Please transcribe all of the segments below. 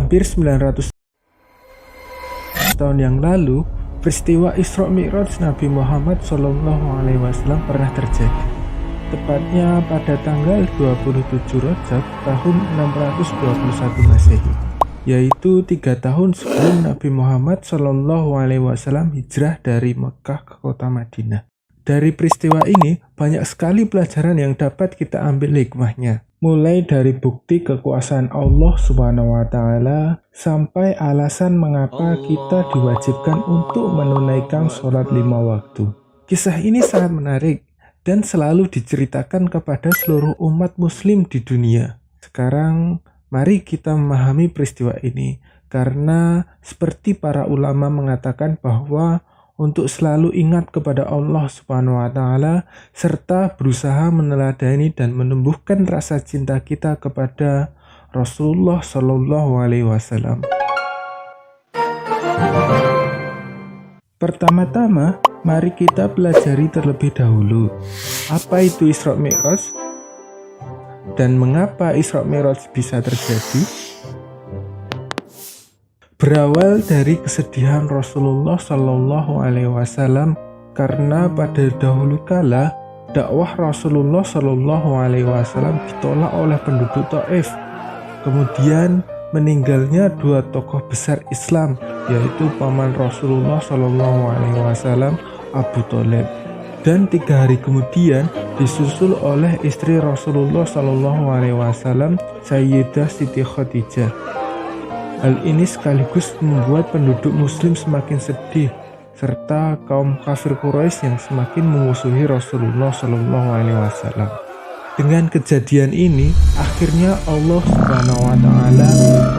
Hampir 900 tahun yang lalu, peristiwa Isra Mi'raj Nabi Muhammad SAW pernah terjadi. Tepatnya pada tanggal 27 Rajab tahun 621 Masehi, yaitu 3 tahun sebelum Nabi Muhammad SAW hijrah dari Mekah ke kota Madinah. Dari peristiwa ini, banyak sekali pelajaran yang dapat kita ambil hikmahnya. Mulai dari bukti kekuasaan Allah Subhanahu wa Ta'ala sampai alasan mengapa kita diwajibkan untuk menunaikan sholat 5 waktu. Kisah ini sangat menarik dan selalu diceritakan kepada seluruh umat Muslim di dunia. Sekarang, mari kita memahami peristiwa ini, karena seperti para ulama mengatakan bahwa untuk selalu ingat kepada Allah Subhanahu wa Ta'ala serta berusaha meneladani dan menumbuhkan rasa cinta kita kepada Rasulullah Shallallahu Alaihi Wasallam. Pertama-tama, mari kita pelajari terlebih dahulu apa itu Isra Mi'raj dan mengapa Isra Mi'raj bisa terjadi. Berawal dari kesedihan Rasulullah Shallallahu Alaihi Wasallam karena pada dahulu kala dakwah Rasulullah Shallallahu Alaihi Wasallam ditolak oleh penduduk Taif. Kemudian meninggalnya 2 tokoh besar Islam, yaitu paman Rasulullah Shallallahu Alaihi Wasallam Abu Thalib, dan 3 hari kemudian disusul oleh istri Rasulullah Shallallahu Alaihi Wasallam Sayyidah Siti Khadijah. Hal ini sekaligus membuat penduduk muslim semakin sedih, serta kaum kafir Quraisy yang semakin memusuhi Rasulullah Shallallahu Alaihi Wasallam. Dengan kejadian ini, akhirnya Allah Subhanahu wa Ta'ala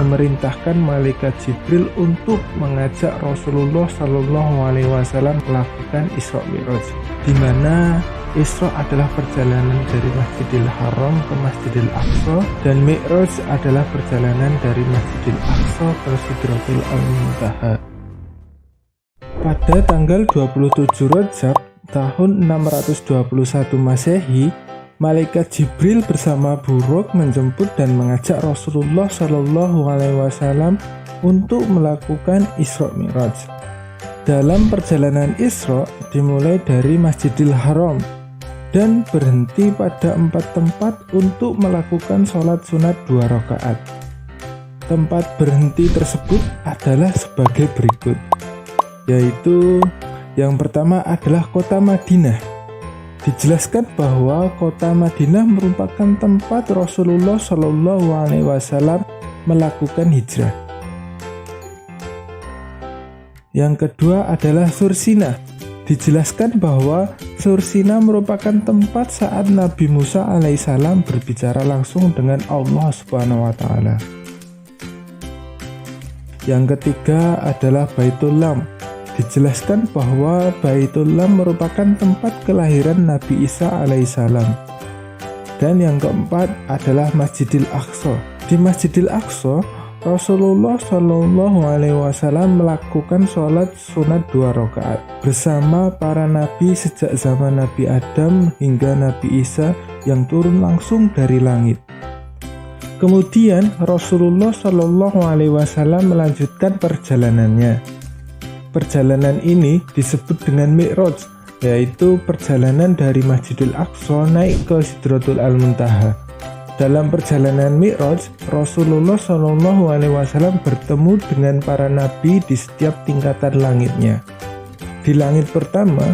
memerintahkan malaikat Jibril untuk mengajak Rasulullah Shallallahu Alaihi Wasallam melakukan Isra Mi'raj, di mana Isra adalah perjalanan dari Masjidil Haram ke Masjidil Aqsa, dan Mi'raj adalah perjalanan dari Masjidil Aqsa ke Sidratul Muntaha. Pada tanggal 27 Rajab tahun 621 Masehi, malaikat Jibril bersama Buruk menjemput dan mengajak Rasulullah Shallallahu Alaihi Wasallam untuk melakukan Isra Mi'raj. Dalam perjalanan Isra dimulai dari Masjidil Haram dan berhenti pada 4 tempat untuk melakukan sholat sunat 2 rakaat. Tempat berhenti tersebut adalah sebagai berikut, yaitu yang pertama adalah kota Madinah. Dijelaskan bahwa kota Madinah merupakan tempat Rasulullah Shallallahu Alaihi Wasallam melakukan hijrah. Yang kedua adalah Sursina. Dijelaskan bahwa Sursina merupakan tempat saat Nabi Musa alaihissalam berbicara langsung dengan Allah Subhanahu wa Ta'ala. Yang ketiga adalah Baitul Lam. Dijelaskan bahwa Baitul Lam merupakan tempat kelahiran Nabi Isa alaihissalam. Dan yang keempat adalah Masjidil Aqsa. Di Masjidil Aqsa, Rasulullah Shallallahu Alaihi Wasallam melakukan sholat sunat 2 rakaat bersama para nabi sejak zaman Nabi Adam hingga Nabi Isa yang turun langsung dari langit. Kemudian Rasulullah Shallallahu Alaihi Wasallam melanjutkan perjalanannya. Perjalanan ini disebut dengan Mi'raj, yaitu perjalanan dari Masjidil Aqsa naik ke Sidratul Muntaha. Dalam perjalanan Mi'raj, Rasulullah Shallallahu Alaihi Wasallam bertemu dengan para nabi di setiap tingkatan langitnya. Di langit pertama,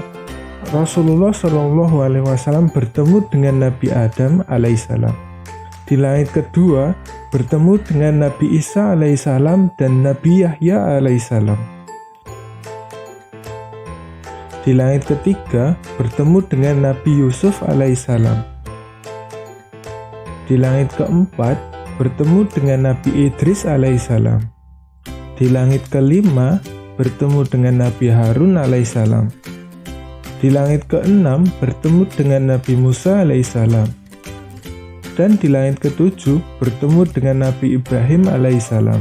Rasulullah Shallallahu Alaihi Wasallam bertemu dengan Nabi Adam alaihissalam. Di langit kedua, bertemu dengan Nabi Isa alaihissalam dan Nabi Yahya alaihissalam. Di langit ketiga, bertemu dengan Nabi Yusuf alaihissalam. Di langit keempat, bertemu dengan Nabi Idris alaihissalam. Di langit kelima, bertemu dengan Nabi Harun alaihissalam. Di langit keenam, bertemu dengan Nabi Musa alaihissalam. Dan di langit ketujuh, bertemu dengan Nabi Ibrahim alaihissalam.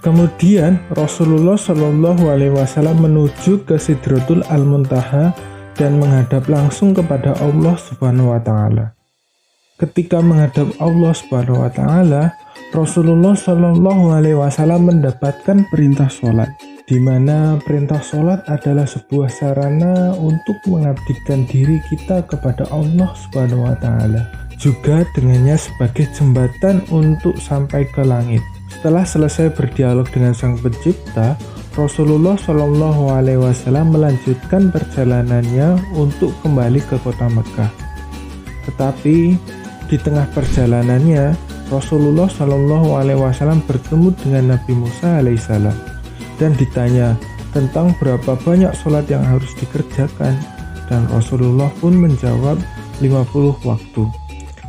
Kemudian Rasulullah Shallallahu Alaihi Wasallam menuju ke Sidratul Muntaha dan menghadap langsung kepada Allah Subhanahu wa Ta'ala. Ketika menghadap Allah Subhanahu wa taala, Rasulullah Shallallahu alaihi wasallam mendapatkan perintah sholat, di mana perintah sholat adalah sebuah sarana untuk mengabdikan diri kita kepada Allah Subhanahu wa taala. Juga dengannya sebagai jembatan untuk sampai ke langit. Setelah selesai berdialog dengan Sang Pencipta, Rasulullah Shallallahu alaihi wasallam melanjutkan perjalanannya untuk kembali ke kota Mekah. Tetapi di tengah perjalanannya, Rasulullah Shallallahu alaihi wasallam bertemu dengan Nabi Musa alaihissalam dan ditanya tentang berapa banyak sholat yang harus dikerjakan, dan Rasulullah pun menjawab 50 waktu.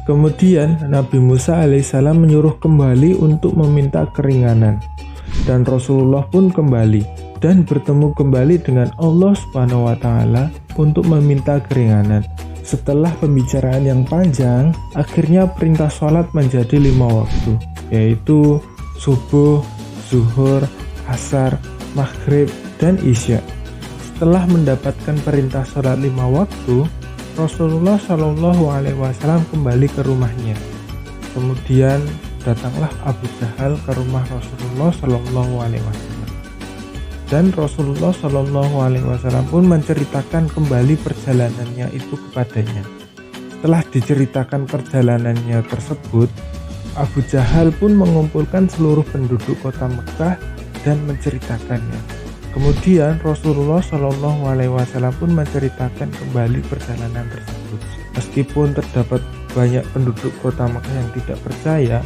Kemudian Nabi Musa alaihissalam menyuruh kembali untuk meminta keringanan, dan Rasulullah pun kembali dan bertemu kembali dengan Allah Subhanahu wa taala untuk meminta keringanan. Setelah pembicaraan yang panjang, akhirnya perintah sholat menjadi 5 waktu, yaitu subuh, zuhur, asar, maghrib, dan isya. Setelah mendapatkan perintah sholat 5 waktu, Rasulullah Shallallahu alaihi wasallam kembali ke rumahnya. Kemudian datanglah Abu Jahal ke rumah Rasulullah Shallallahu alaihi wasallam. Dan Rasulullah Shallallahu alaihi wasallam pun menceritakan kembali perjalanannya itu kepadanya. Setelah diceritakan perjalanannya tersebut, Abu Jahal pun mengumpulkan seluruh penduduk kota Mekah dan menceritakannya. Kemudian Rasulullah Shallallahu alaihi wasallam pun menceritakan kembali perjalanan tersebut. Meskipun terdapat banyak penduduk kota Mekah yang tidak percaya,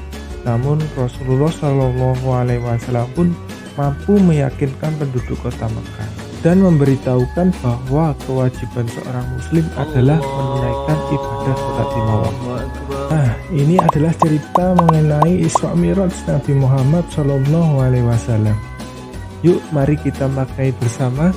namun Rasulullah Shallallahu alaihi wasallam pun mampu meyakinkan penduduk kota Mekah dan memberitahukan bahwa kewajiban seorang muslim adalah menunaikan ibadah sholat 5 waktu. Nah, ini adalah cerita mengenai Isra Mi'raj Nabi Muhammad Shallallahu alaihi wasallam. Yuk, mari kita maknai bersama.